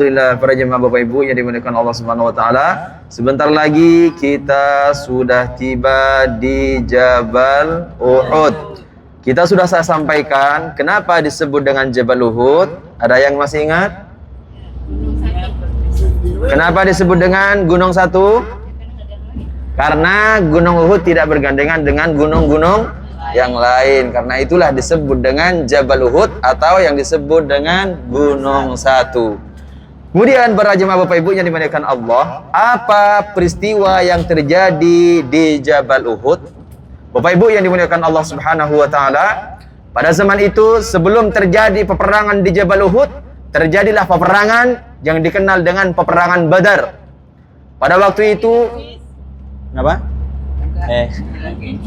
Alhamdulillah, para jemaah Bapak Ibu yang dimuliakan Allah Subhanahu wa taala. Sebentar lagi kita sudah tiba di Jabal Uhud. Kita sudah saya sampaikan kenapa disebut dengan Jabal Uhud. Ada yang masih ingat? Kenapa disebut dengan Gunung Satu? Karena Gunung Uhud tidak bergandengan dengan gunung-gunung yang lain. Karena itulah disebut dengan Jabal Uhud atau yang disebut dengan Gunung Satu. Kemudian para jemaah Bapak Ibu yang dimuliakan Allah, apa peristiwa yang terjadi di Jabal Uhud? Bapak Ibu yang dimuliakan Allah Subhanahu wa taala, pada zaman itu sebelum terjadi peperangan di Jabal Uhud, terjadilah peperangan yang dikenal dengan peperangan Badar. Pada waktu itu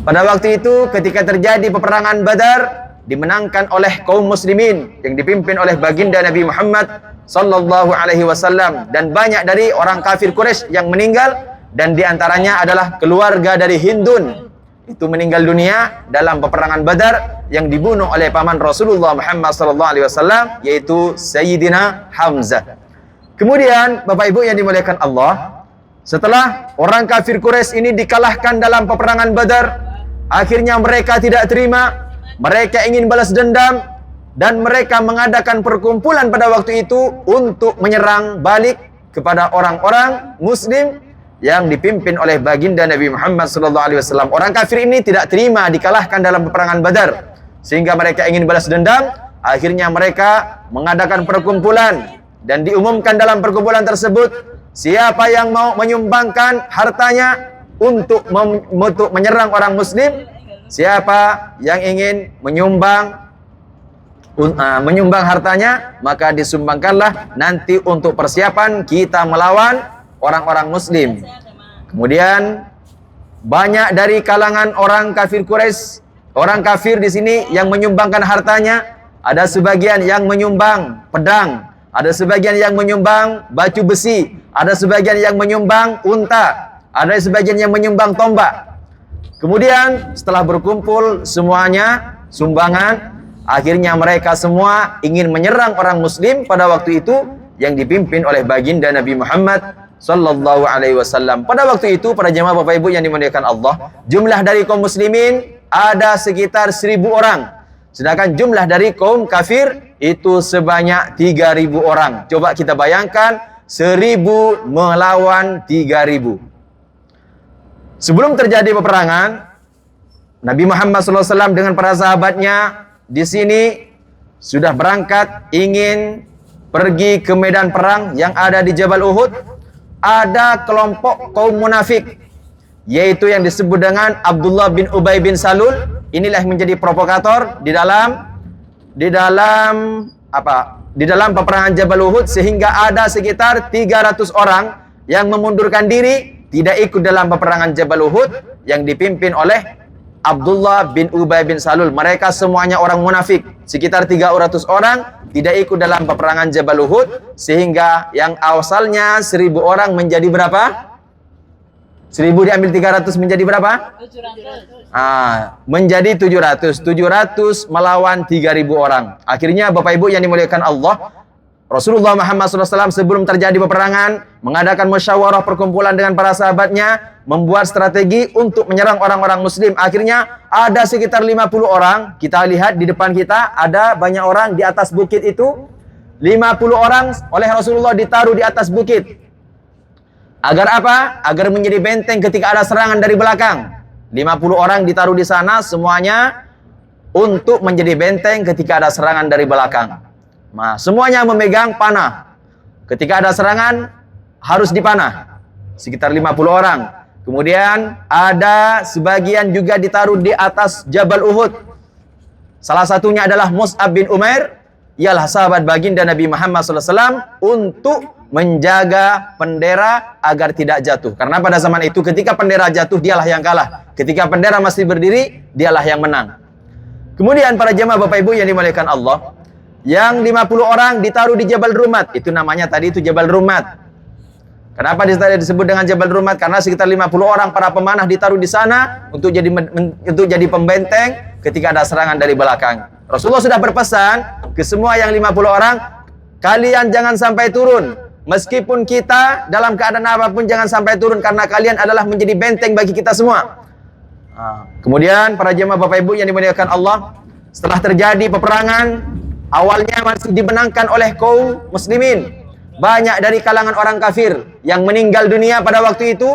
Pada waktu itu ketika terjadi peperangan Badar dimenangkan oleh kaum muslimin yang dipimpin oleh baginda Nabi Muhammad sallallahu alaihi wasallam, dan banyak dari orang kafir Quraisy yang meninggal, dan diantaranya adalah keluarga dari Hindun itu meninggal dunia dalam peperangan Badar yang dibunuh oleh paman Rasulullah Muhammad sallallahu alaihi wasallam, yaitu Sayyidina Hamzah. Kemudian Bapak Ibu yang dimuliakan Allah, setelah orang kafir Quraisy ini dikalahkan dalam peperangan Badar, akhirnya mereka tidak terima, mereka ingin balas dendam, dan mereka mengadakan perkumpulan pada waktu itu untuk menyerang balik kepada orang-orang muslim yang dipimpin oleh baginda Nabi Muhammad SAW. Orang kafir ini tidak terima dikalahkan dalam peperangan Badar, sehingga mereka ingin balas dendam. Akhirnya mereka mengadakan perkumpulan, dan diumumkan dalam perkumpulan tersebut, siapa yang mau menyumbangkan hartanya untuk menyerang orang muslim, siapa yang ingin menyumbang hartanya, maka disumbangkanlah nanti untuk persiapan kita melawan orang-orang muslim. Kemudian banyak dari kalangan orang kafir Quraisy, orang kafir di sini yang menyumbangkan hartanya, ada sebagian yang menyumbang pedang, ada sebagian yang menyumbang batu besi, ada sebagian yang menyumbang unta, ada sebagian yang menyumbang tombak. Kemudian setelah berkumpul semuanya sumbangan, akhirnya mereka semua ingin menyerang orang muslim pada waktu itu yang dipimpin oleh baginda Nabi Muhammad sallallahu alaihi wasallam. Pada waktu itu para jemaah Bapak Ibu yang dimuliakan Allah, jumlah dari kaum muslimin ada sekitar 1000 orang. Sedangkan jumlah dari kaum kafir itu sebanyak 3000 orang. Coba kita bayangkan 1000 melawan 3000. Sebelum terjadi peperangan, Nabi Muhammad SAW dengan para sahabatnya di sini sudah berangkat ingin pergi ke medan perang yang ada di Jabal Uhud. Ada kelompok kaum munafik, yaitu yang disebut dengan Abdullah bin Ubay bin Salul. Inilah yang menjadi provokator di dalam peperangan Jabal Uhud, sehingga ada sekitar 300 orang yang memundurkan diri, tidak ikut dalam peperangan Jabal Uhud yang dipimpin oleh Abdullah bin Ubay bin Salul. Mereka semuanya orang munafik. Sekitar 300 orang tidak ikut dalam peperangan Jabal Uhud, sehingga yang asalnya 1000 orang menjadi berapa? 1000 diambil 300 menjadi berapa? 700. Menjadi 700. 700 melawan 3000 orang. Akhirnya Bapak Ibu yang dimuliakan Allah, Rasulullah Muhammad SAW sebelum terjadi peperangan mengadakan musyawarah perkumpulan dengan para sahabatnya, membuat strategi untuk menyerang orang-orang muslim. Akhirnya ada sekitar 50 orang. Kita lihat di depan kita ada banyak orang di atas bukit itu. 50 orang oleh Rasulullah ditaruh di atas bukit. Agar apa? Agar menjadi benteng ketika ada serangan dari belakang. 50 orang ditaruh di sana semuanya untuk menjadi benteng ketika ada serangan dari belakang. Nah, semuanya memegang panah. Ketika ada serangan harus dipanah. Sekitar 50 orang. Kemudian ada sebagian juga ditaruh di atas Jabal Uhud. Salah satunya adalah Mus'ab bin Umair, ialah sahabat baginda Nabi Muhammad SAW, untuk menjaga bendera agar tidak jatuh. Karena pada zaman itu ketika bendera jatuh dialah yang kalah. Ketika bendera masih berdiri dialah yang menang. Kemudian para jemaah Bapak Ibu yang dimuliakan Allah, yang 50 orang ditaruh di Jabal Rumat. Itu namanya tadi itu Jabal Rumat. Kenapa disebut dengan Jabal Rumat? Karena sekitar 50 orang para pemanah ditaruh di sana untuk jadi pembenteng ketika ada serangan dari belakang. Rasulullah sudah berpesan ke semua yang 50 orang, kalian jangan sampai turun. Meskipun kita dalam keadaan apapun jangan sampai turun, karena kalian adalah menjadi benteng bagi kita semua. Kemudian para jemaah Bapak Ibu yang dimuliakan Allah, setelah terjadi peperangan, awalnya masih dimenangkan oleh kaum muslimin. Banyak dari kalangan orang kafir yang meninggal dunia pada waktu itu,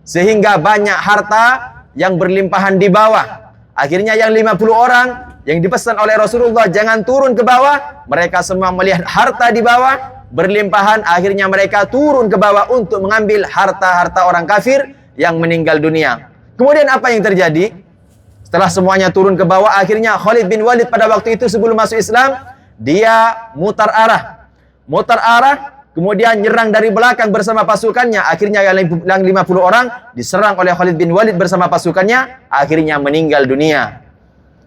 sehingga banyak harta yang berlimpahan di bawah. Akhirnya yang 50 orang yang dipesan oleh Rasulullah jangan turun ke bawah, mereka semua melihat harta di bawah berlimpahan, akhirnya mereka turun ke bawah untuk mengambil harta-harta orang kafir yang meninggal dunia. Kemudian apa yang terjadi? Setelah semuanya turun ke bawah, akhirnya Khalid bin Walid pada waktu itu sebelum masuk Islam, dia mutar arah. Mutar arah, kemudian nyerang dari belakang bersama pasukannya. Akhirnya yang 50 orang diserang oleh Khalid bin Walid bersama pasukannya, akhirnya meninggal dunia.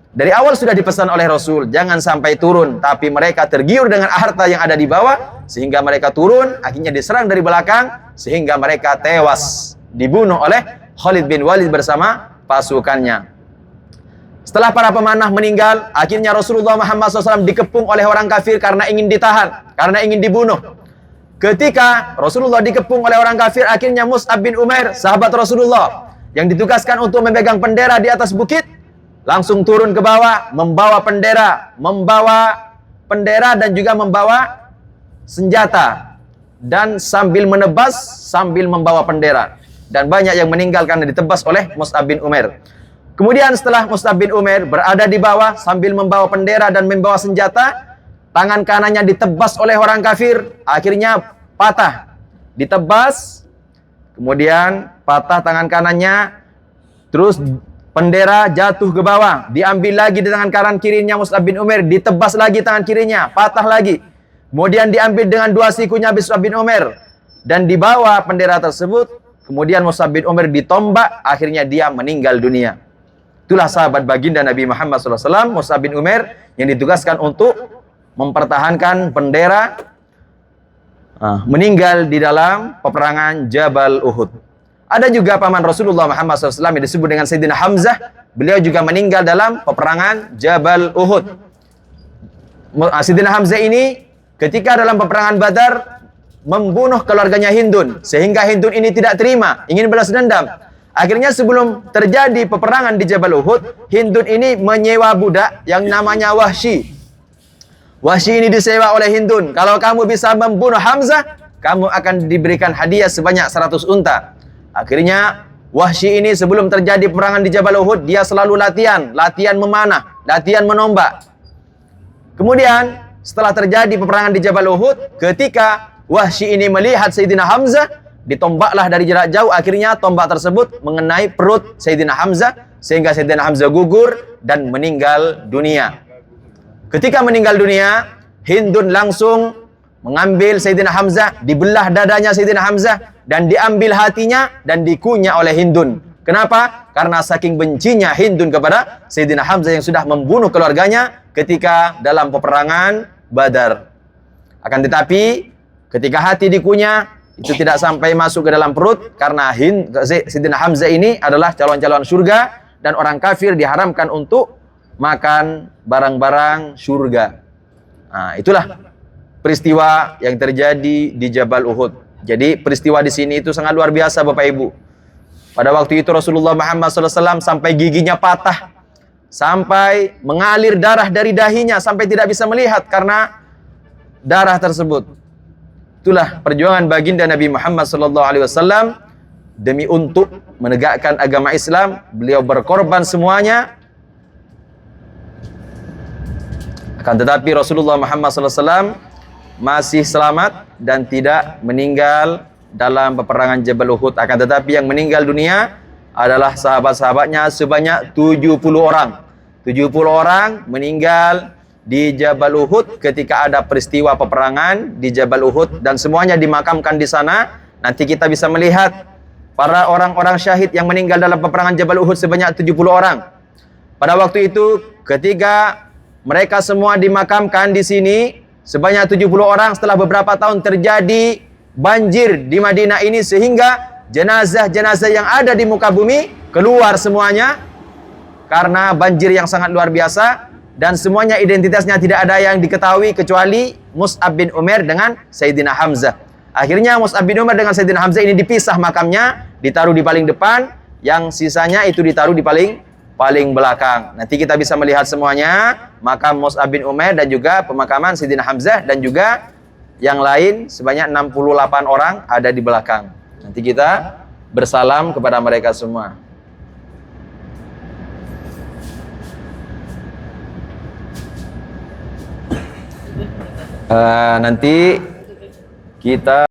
Dari awal sudah dipesan oleh Rasul, jangan sampai turun, tapi mereka tergiur dengan harta yang ada di bawah, sehingga mereka turun, akhirnya diserang dari belakang, sehingga mereka tewas, dibunuh oleh Khalid bin Walid bersama pasukannya. Setelah para pemanah meninggal, akhirnya Rasulullah Muhammad SAW dikepung oleh orang kafir karena ingin ditahan, karena ingin dibunuh. Ketika Rasulullah dikepung oleh orang kafir, akhirnya Mus'ab bin Umair, sahabat Rasulullah, yang ditugaskan untuk memegang bendera di atas bukit, langsung turun ke bawah, membawa bendera dan juga membawa senjata, dan sambil menebas, sambil membawa bendera. Dan banyak yang meninggal karena ditebas oleh Mus'ab bin Umair. Kemudian setelah Mus'ab bin Umair berada di bawah sambil membawa bendera dan membawa senjata, tangan kanannya ditebas oleh orang kafir, akhirnya patah. Ditebas, kemudian patah tangan kanannya, terus bendera jatuh ke bawah, diambil lagi di tangan kanan kirinya Mus'ab bin Umair, ditebas lagi tangan kirinya, patah lagi. Kemudian diambil dengan dua sikunya Mus'ab bin Umair dan dibawa bendera tersebut. Kemudian Mus'ab bin Umair ditombak, akhirnya dia meninggal dunia. Itulah sahabat baginda Nabi Muhammad SAW, Mus'ab bin Umair, yang ditugaskan untuk mempertahankan bendera, meninggal di dalam peperangan Jabal Uhud. Ada juga paman Rasulullah Muhammad SAW yang disebut dengan Sayyidina Hamzah. Beliau juga meninggal dalam peperangan Jabal Uhud. Sayyidina Hamzah ini ketika dalam peperangan Badar membunuh keluarganya Hindun, sehingga Hindun ini tidak terima, ingin balas dendam. Akhirnya sebelum terjadi peperangan di Jabal Uhud, Hindun ini menyewa budak yang namanya Wahsy. Wahsy ini disewa oleh Hindun. Kalau kamu bisa membunuh Hamzah, kamu akan diberikan hadiah sebanyak 100 unta. Akhirnya Wahsy ini sebelum terjadi peperangan di Jabal Uhud, dia selalu latihan memanah, latihan menombak. Kemudian setelah terjadi peperangan di Jabal Uhud, ketika Wahsy ini melihat Sayyidina Hamzah, ditombaklah dari jarak jauh. Akhirnya tombak tersebut mengenai perut Sayyidina Hamzah, sehingga Sayyidina Hamzah gugur dan meninggal dunia. Ketika meninggal dunia, Hindun langsung mengambil Sayyidina Hamzah, dibelah dadanya Sayyidina Hamzah, dan diambil hatinya dan dikunyah oleh Hindun. Kenapa? Karena saking bencinya Hindun kepada Sayyidina Hamzah yang sudah membunuh keluarganya ketika dalam peperangan Badar. Akan tetapi ketika hati dikunyah, itu tidak sampai masuk ke dalam perut, karena Sayyidina Hamzah ini adalah calon-calon surga, dan orang kafir diharamkan untuk makan barang-barang surga. Itulah peristiwa yang terjadi di Jabal Uhud. Jadi peristiwa di sini itu sangat luar biasa Bapak Ibu. Pada waktu itu Rasulullah Muhammad SAW sampai giginya patah, sampai mengalir darah dari dahinya, sampai tidak bisa melihat karena darah tersebut. Itulah perjuangan baginda Nabi Muhammad SAW demi untuk menegakkan agama Islam. Beliau berkorban semuanya. Akan tetapi Rasulullah Muhammad SAW masih selamat dan tidak meninggal dalam peperangan Jabal Uhud. Akan tetapi yang meninggal dunia adalah sahabat-sahabatnya sebanyak 70 orang. 70 orang meninggal di Jabal Uhud ketika ada peristiwa peperangan di Jabal Uhud, dan semuanya dimakamkan di sana. Nanti kita bisa melihat para orang-orang syahid yang meninggal dalam peperangan Jabal Uhud sebanyak 70 orang. Pada waktu itu ketika mereka semua dimakamkan di sini sebanyak 70 orang, setelah beberapa tahun terjadi banjir di Madinah ini, sehingga jenazah-jenazah yang ada di muka bumi keluar semuanya karena banjir yang sangat luar biasa. dan semuanya identitasnya tidak ada yang diketahui kecuali Mus'ab bin Umair dengan Sayyidina Hamzah. Akhirnya Mus'ab bin Umair dengan Sayyidina Hamzah ini dipisah makamnya, ditaruh di paling depan, yang sisanya itu ditaruh di paling belakang. Nanti kita bisa melihat semuanya, makam Mus'ab bin Umair dan juga pemakaman Sayyidina Hamzah dan juga yang lain sebanyak 68 orang ada di belakang. Nanti kita bersalam kepada mereka semua. Nanti kita